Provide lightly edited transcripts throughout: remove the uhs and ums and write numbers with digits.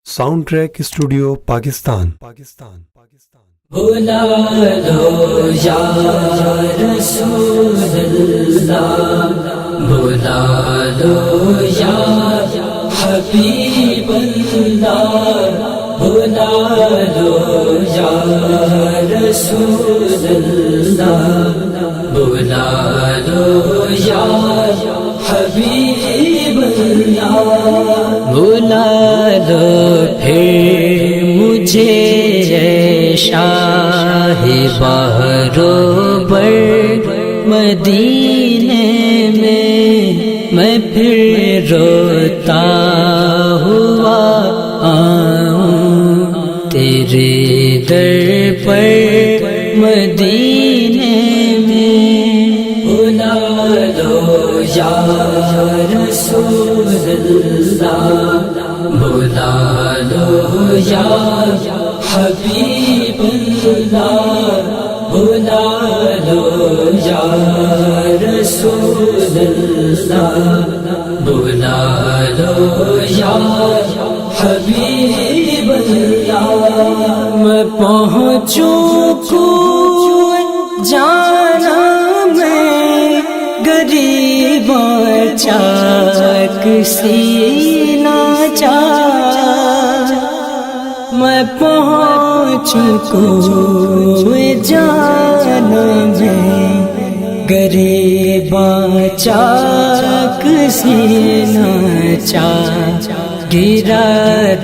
sound track studio Pakistan بلا لو یا رسول اللہ، بلا لو یا حبیب اللہ، بلا لو یا رسول اللہ، بلا لو یا حبیب اللہ، بلا لو پھر مجھے شاہ بہرو بر مدینے میں پھر روتا ہوا آؤں تیرے در پر مدینے میں، بلا لو یا رسول اللہ، بلا لو یا حبیب اللہ، بلا لو یا رسول اللہ، بلا لو یا حبیب اللہ، میں پہنچوں کوہ جانا میں غریب چاک سینہ چاک، میں پہنچوں کوہ جانا میں غریب چاک سینہ چاک، گرا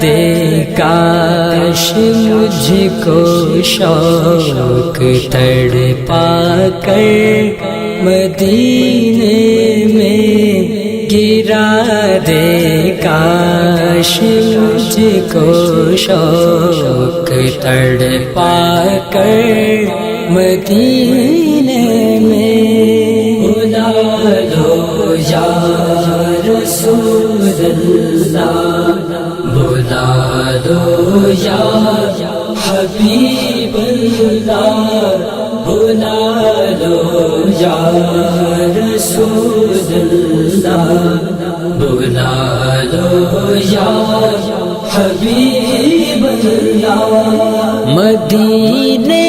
دے کاش مجھ کو شوق تڑپا کر مدینے میں، گرا دے کاش مجھ کو شوق تڑپا کر مدینے میں، بلا لو یا رسول اللہ، بلا لو یا حبیب اللہ، بلا لو یا رسول اللہ، بلا لو یا حبیب اللہ، مدینے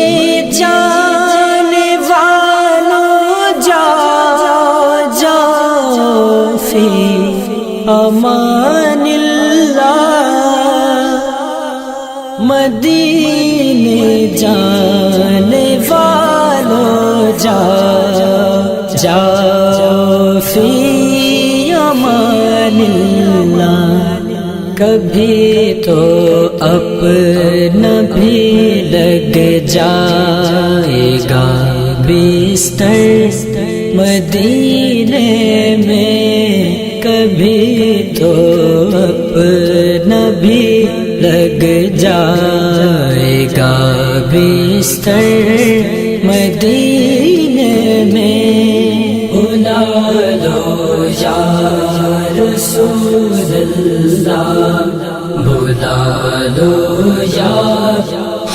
جانے والوں جاؤ جاؤ فی امان اللہ، مدینے جانے والوں جاؤ جاؤ فی امان اللہ، کبھی تو اپنا بھی لگ جائے گا بستر مدینے میں، کبھی تو اپنا بھی لگ جائے گا بستر مدینے میں، بلا لو یا رسول اللہ، بلا لو یا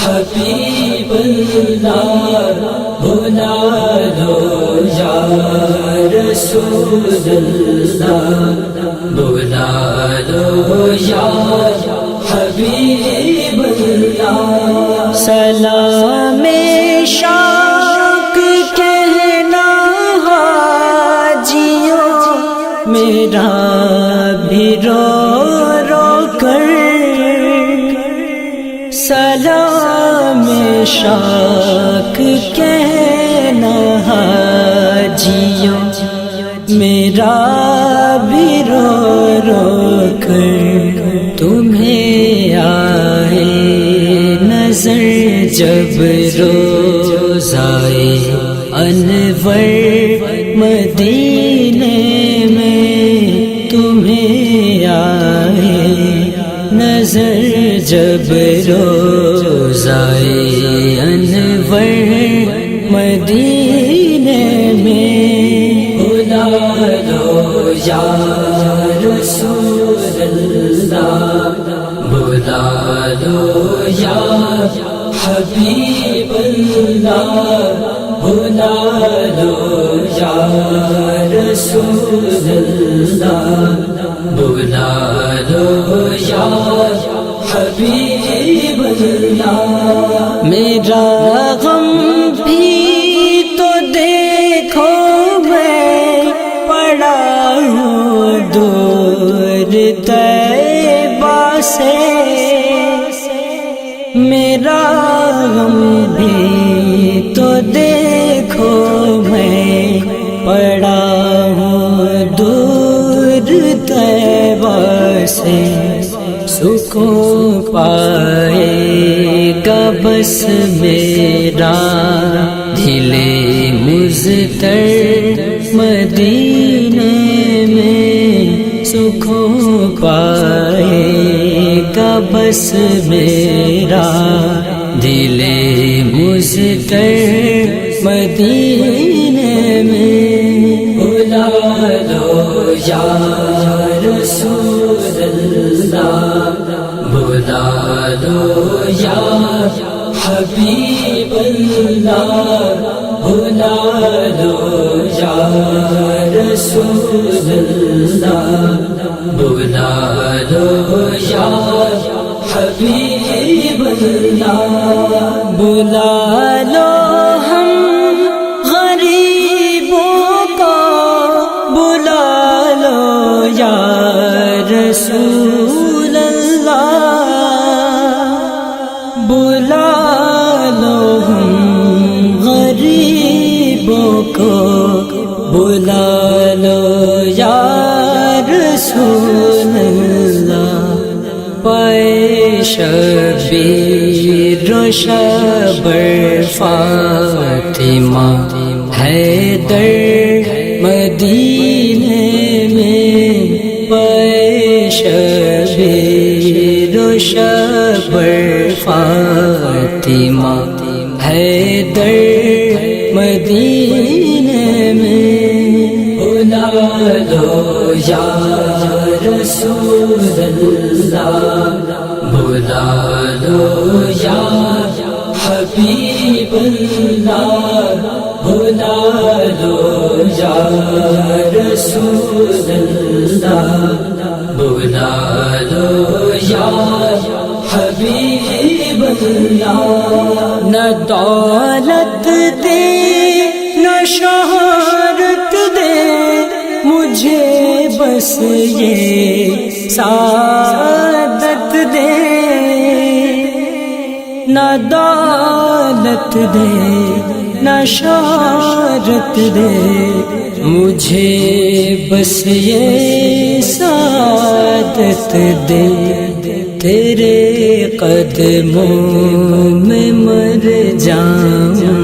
حبیب اللہ، بلا لو یا رسول اللہ، بلا لو یا حبیب اللہ، سلام شوق کہنا حاجیوں میرا بھی رو رو کر، سلام شوق کہنا حاجیوں میرا بھی رو رو کر، تمہیں آئے نظر جب روزائے انور مدینے میں، تمہیں آئے نظر جب روزائے انور مدینے میں، بلا لو یا رسول اللہ، بلا لو یا حبیب اللہ، بلا لو یا رسول اللہ، بلا لو یا میرا غم بھی تو دیکھو میں پڑا ہوں دور طیبہ سے، میرا غم بھی تو دیکھو میں پڑا ہوں دور طیبہ سے، سکون پائے گا بس میرا دل مضطر مدینے میں، سکون پائے گا بس میرا دل مضطر مدینے میں، بلا لو یا رسول اللہ، بلا لو یا حبیب اللہ، بلا لو یا رسول اللہ، بلا لو یا حبیب اللہ، بلا لو ہم غریبوں کو، بلا لو یا رسول اللہ، بلا لو ہم غریبوں کو، بلا لو یا رسول اللہ، پائے شبیر و شبر فاطمہ حیدر مدینے میں، پائے شبیر و شبر فاطمہ حیدر مدینے میں، بلا لو یا رسول اللہ، بلا لو یا حبیب اللہ، بلا لو یا رسول اللہ، بلا لو یا حبیب اللہ، نہ دولت دے نہ شہرت دے مجھے، بس یہ سعادت دے، نہ دولت دے نہ شہرت دے مجھے، بس یہ سعادت دے، تیرے قدموں میں مر جاؤں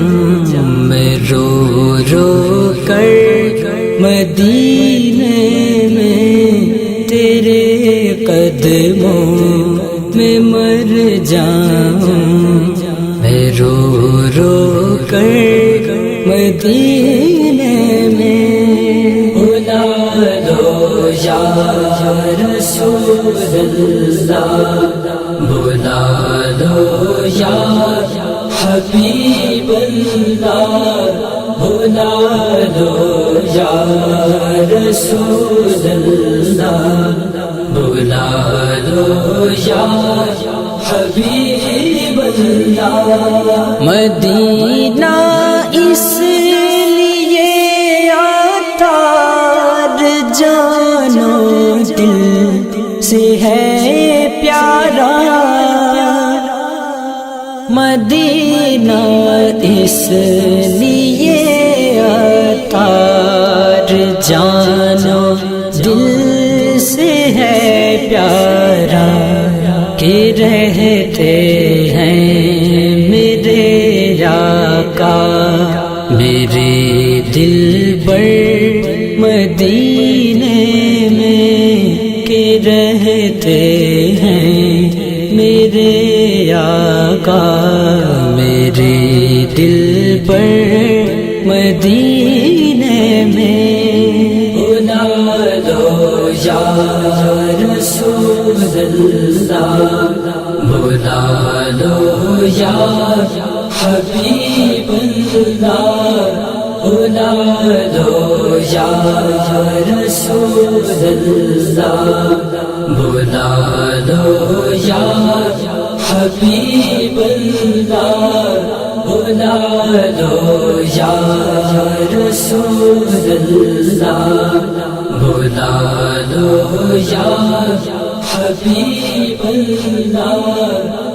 میں رو رو کر مدینے میں، تیرے قدموں میں مر جاؤں میں رو رو کر مدینے میں، بلا لو یا رسول اللہ، بلا لو یا حبیب اللہ، بلا لو یا رسول اللہ، بلا لو یا حبیب اللہ، مدینہ اس لیے عطار جانو دل سے ہے پیارا، مدینہ اس لیے عطار جانو دل سے ہے پیارا، کہ رہتے ہیں میرے آقا میرے دل بر مدینے میں، کہ رہتے ہیں میرے آقا میرے دل بر مدینے میں، بلا لو یا رسول اللہ، بلا لو یا حبیب اللہ، بلا لو یا رسول اللہ، بلا لو یا حبیب اللہ بلا لو یا رسول اللہ بلا لو یا حبیب اللہ